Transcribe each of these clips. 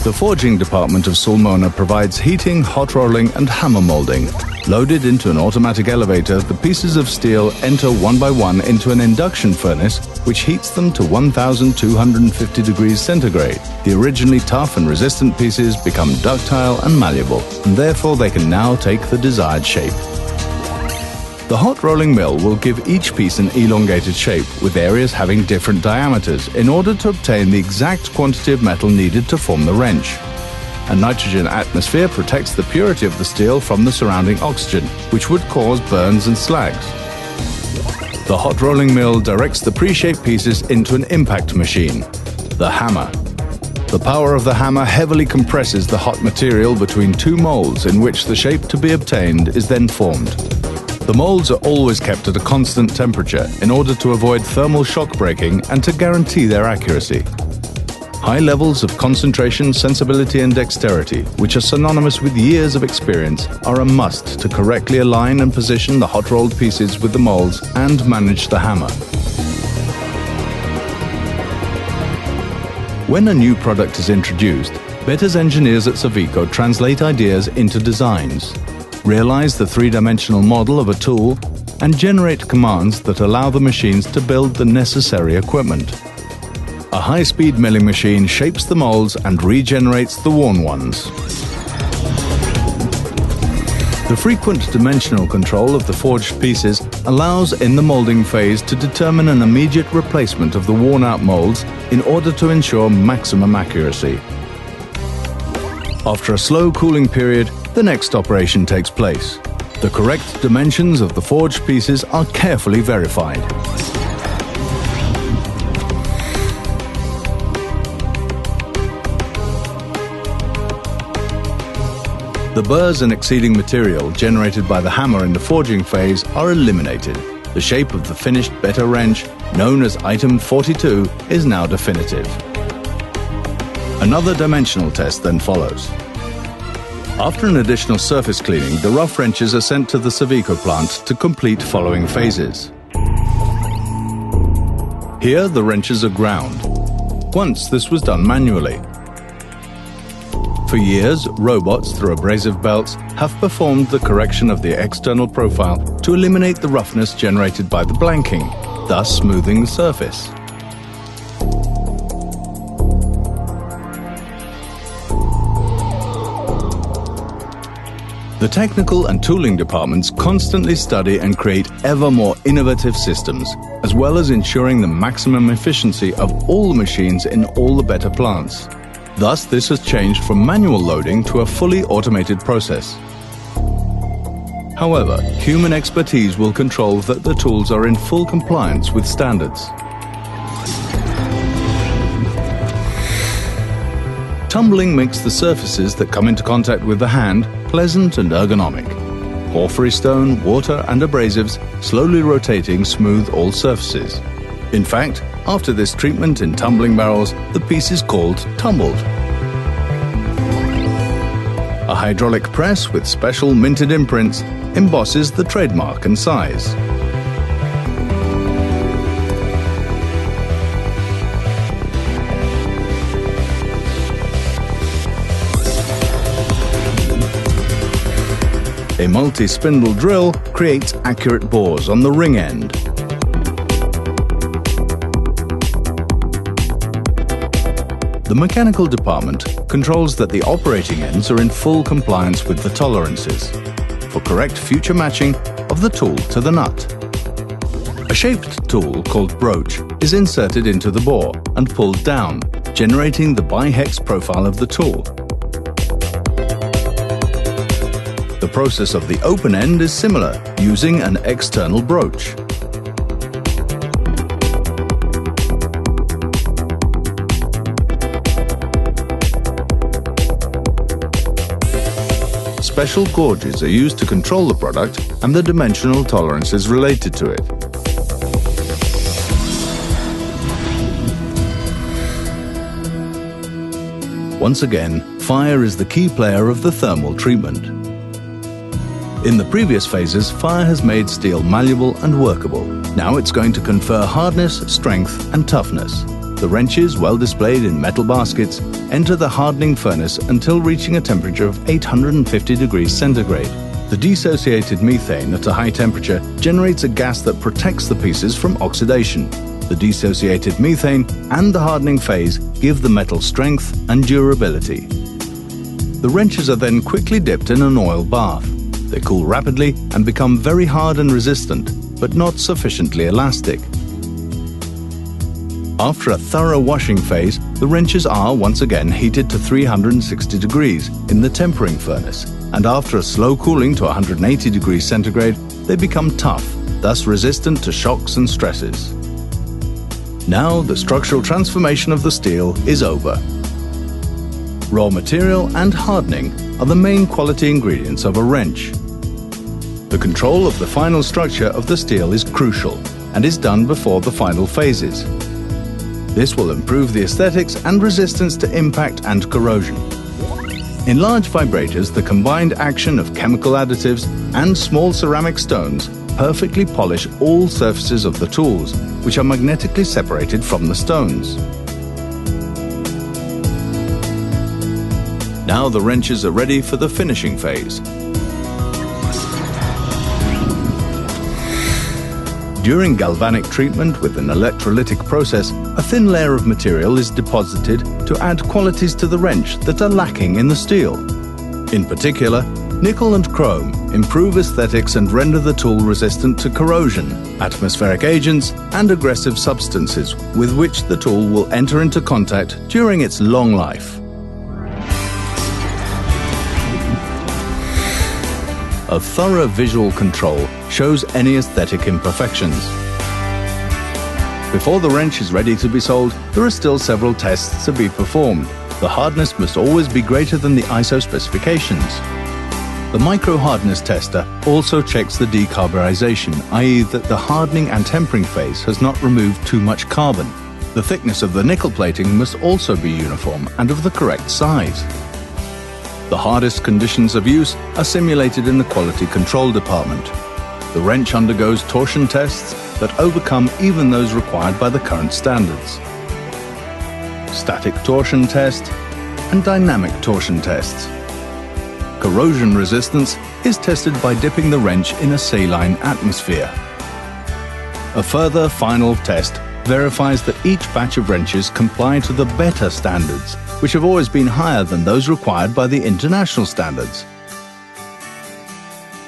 The forging department of Sulmona provides heating, hot rolling and hammer molding. Loaded into an automatic elevator, the pieces of steel enter one by one into an induction furnace, which heats them to 1,250 degrees centigrade. The originally tough and resistant pieces become ductile and malleable, and therefore they can now take the desired shape. The hot rolling mill will give each piece an elongated shape, with areas having different diameters, in order to obtain the exact quantity of metal needed to form the wrench. A nitrogen atmosphere protects the purity of the steel from the surrounding oxygen, which would cause burns and slags. The hot rolling mill directs the pre-shaped pieces into an impact machine, the hammer. The power of the hammer heavily compresses the hot material between two molds, in which the shape to be obtained is then formed. The molds are always kept at a constant temperature in order to avoid thermal shock breaking and to guarantee their accuracy. High levels of concentration, sensibility and dexterity, which are synonymous with years of experience, are a must to correctly align and position the hot-rolled pieces with the molds and manage the hammer. When a new product is introduced, Better's engineers at Savico translate ideas into designs, realize the three-dimensional model of a tool, and generate commands that allow the machines to build the necessary equipment. A high-speed milling machine shapes the molds and regenerates the worn ones. The frequent dimensional control of the forged pieces allows in the molding phase to determine an immediate replacement of the worn-out molds in order to ensure maximum accuracy. After a slow cooling period, the next operation takes place. The correct dimensions of the forged pieces are carefully verified. The burrs and exceeding material generated by the hammer in the forging phase are eliminated. The shape of the finished Better wrench, known as item 42, is now definitive. Another dimensional test then follows. After an additional surface cleaning, the rough wrenches are sent to the Savico plant to complete following phases. Here, the wrenches are ground. Once this was done manually. For years, robots through abrasive belts have performed the correction of the external profile to eliminate the roughness generated by the blanking, thus smoothing the surface. The technical and tooling departments constantly study and create ever more innovative systems, as well as ensuring the maximum efficiency of all the machines in all the Better plants. Thus, this has changed from manual loading to a fully automated process. However, human expertise will control that the tools are in full compliance with standards. Tumbling makes the surfaces that come into contact with the hand pleasant and ergonomic. Porphyry stone, water and abrasives slowly rotating smooth all surfaces. In fact, after this treatment in tumbling barrels, the piece is called tumbled. A hydraulic press with special minted imprints embosses the trademark and size. A multi-spindle drill creates accurate bores on the ring end. The mechanical department controls that the operating ends are in full compliance with the tolerances for correct future matching of the tool to the nut. A shaped tool called broach is inserted into the bore and pulled down, generating the bihex profile of the tool. The process of the open end is similar, using an external broach. Special gauges are used to control the product and the dimensional tolerances related to it. Once again, fire is the key player of the thermal treatment. In the previous phases, fire has made steel malleable and workable. Now it's going to confer hardness, strength and toughness. The wrenches, well displayed in metal baskets, enter the hardening furnace until reaching a temperature of 850 degrees centigrade. The dissociated methane at a high temperature generates a gas that protects the pieces from oxidation. The dissociated methane and the hardening phase give the metal strength and durability. The wrenches are then quickly dipped in an oil bath. They cool rapidly and become very hard and resistant, but not sufficiently elastic. After a thorough washing phase, the wrenches are once again heated to 360 degrees in the tempering furnace, and after a slow cooling to 180 degrees centigrade, they become tough, thus resistant to shocks and stresses. Now the structural transformation of the steel is over. Raw material and hardening are the main quality ingredients of a wrench. The control of the final structure of the steel is crucial and is done before the final phases. This will improve the aesthetics and resistance to impact and corrosion. In large vibrators, the combined action of chemical additives and small ceramic stones perfectly polish all surfaces of the tools, which are magnetically separated from the stones. Now the wrenches are ready for the finishing phase. During galvanic treatment with an electrolytic process, a thin layer of material is deposited to add qualities to the wrench that are lacking in the steel. In particular, nickel and chrome improve aesthetics and render the tool resistant to corrosion, atmospheric agents, and aggressive substances with which the tool will enter into contact during its long life. A thorough visual control shows any aesthetic imperfections. Before the wrench is ready to be sold, there are still several tests to be performed. The hardness must always be greater than the ISO specifications. The micro-hardness tester also checks the decarburization, i.e. that the hardening and tempering phase has not removed too much carbon. The thickness of the nickel plating must also be uniform and of the correct size. The hardest conditions of use are simulated in the quality control department. The wrench undergoes torsion tests that overcome even those required by the current standards. Static torsion test and dynamic torsion tests. Corrosion resistance is tested by dipping the wrench in a saline atmosphere. A further final test verifies that each batch of wrenches comply to the better standards, which have always been higher than those required by the international standards.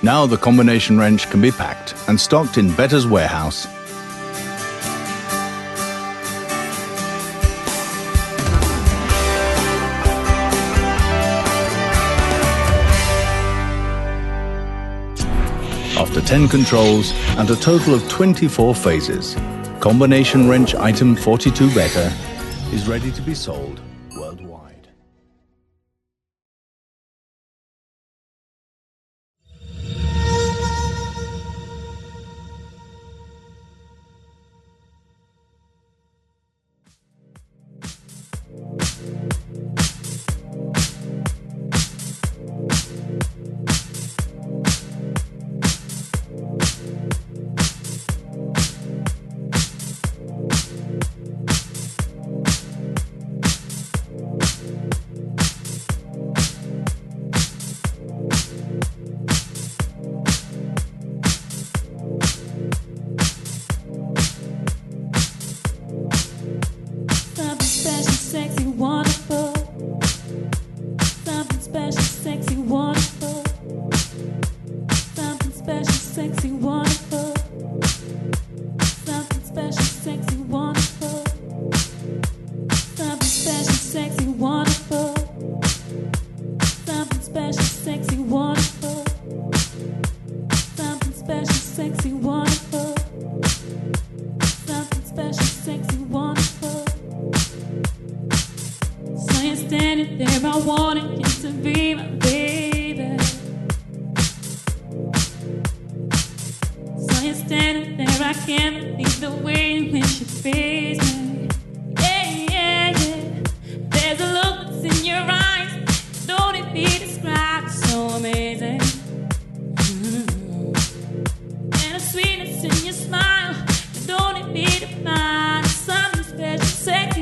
Now the combination wrench can be packed and stocked in Better's warehouse. After 10 controls and a total of 24 phases, combination wrench item 42 Better is ready to be sold worldwide. Sweetness in your smile, don't it be defined? Something special, sexy.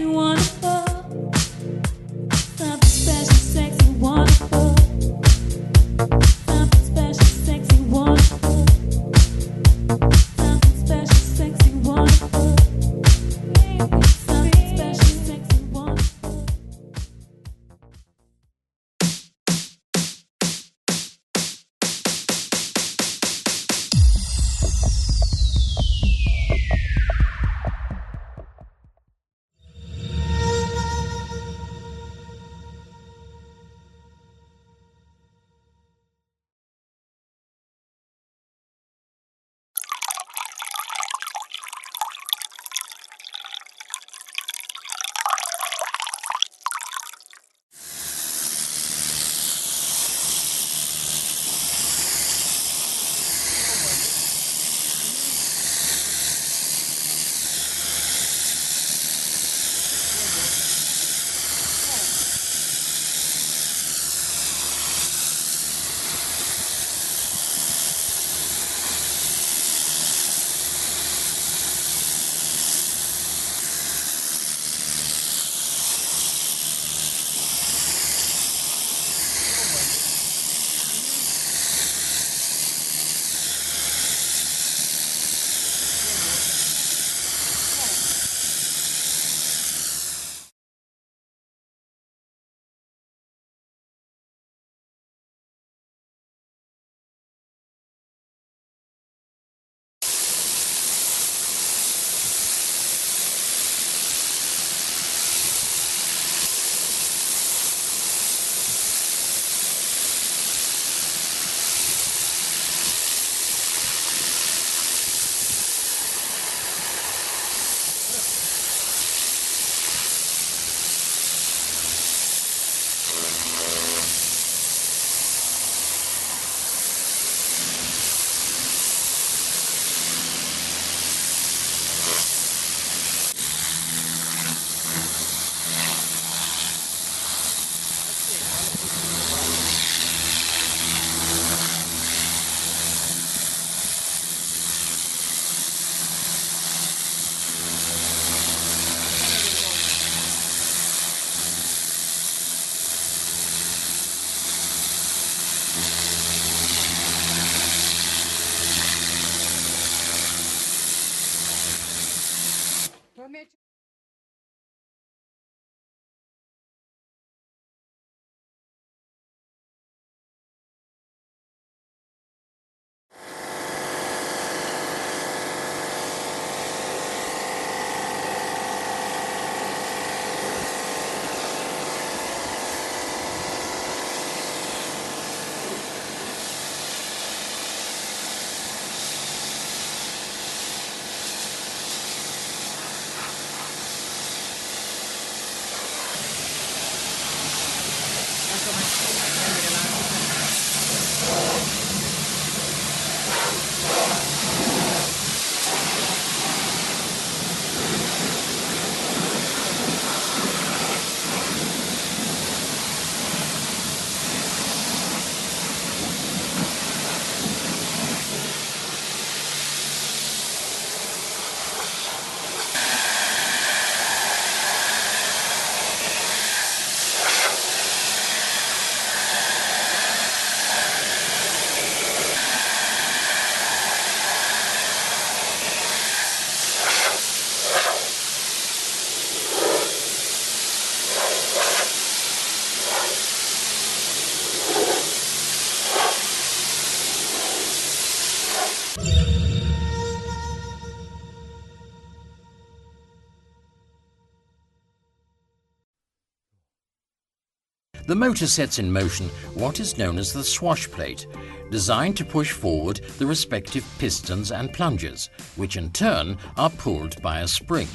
The motor sets in motion what is known as the swash plate, designed to push forward the respective pistons and plungers, which in turn are pulled by a spring.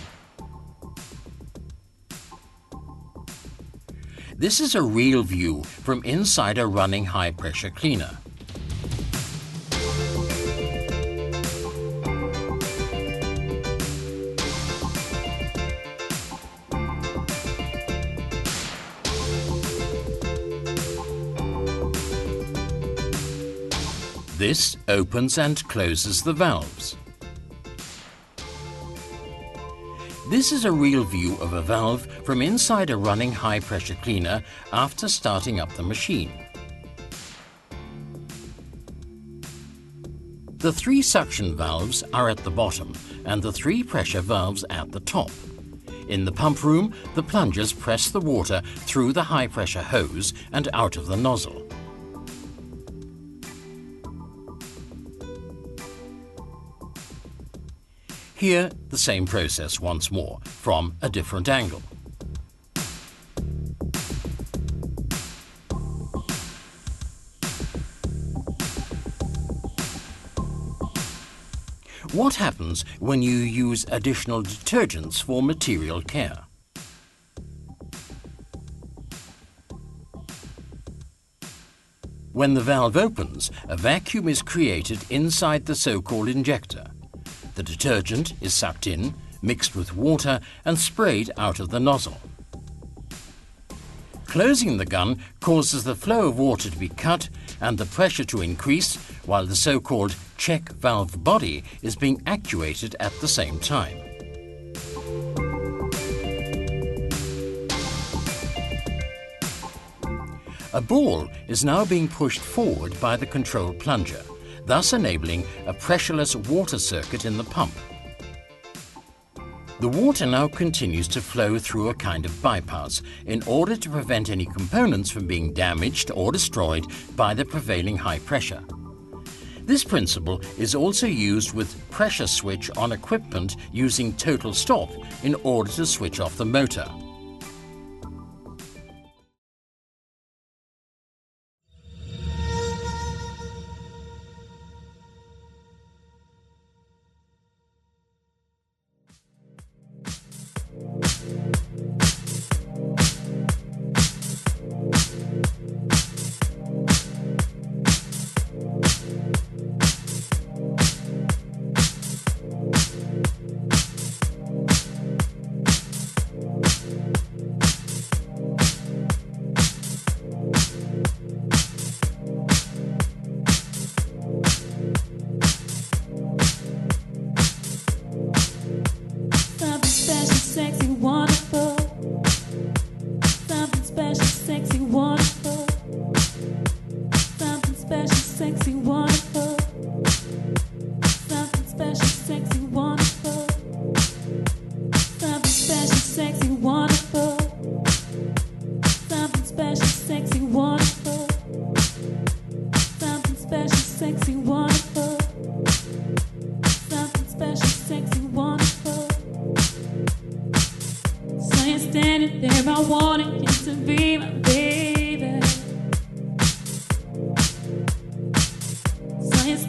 This is a real view from inside a running high-pressure cleaner. This opens and closes the valves. This is a real view of a valve from inside a running high-pressure cleaner after starting up the machine. The 3 suction valves are at the bottom and the 3 pressure valves at the top. In the pump room, the plungers press the water through the high-pressure hose and out of the nozzle. Here, the same process once more, from a different angle. What happens when you use additional detergents for material care? When the valve opens, a vacuum is created inside the so-called injector. The detergent is sucked in, mixed with water and sprayed out of the nozzle. Closing the gun causes the flow of water to be cut and the pressure to increase, while the so-called check valve body is being actuated at the same time. A ball is now being pushed forward by the control plunger, thus enabling a pressureless water circuit in the pump. The water now continues to flow through a kind of bypass in order to prevent any components from being damaged or destroyed by the prevailing high pressure. This principle is also used with pressure switch on equipment using total stop in order to switch off the motor.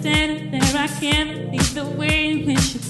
Standing there, I can't believe the way in which you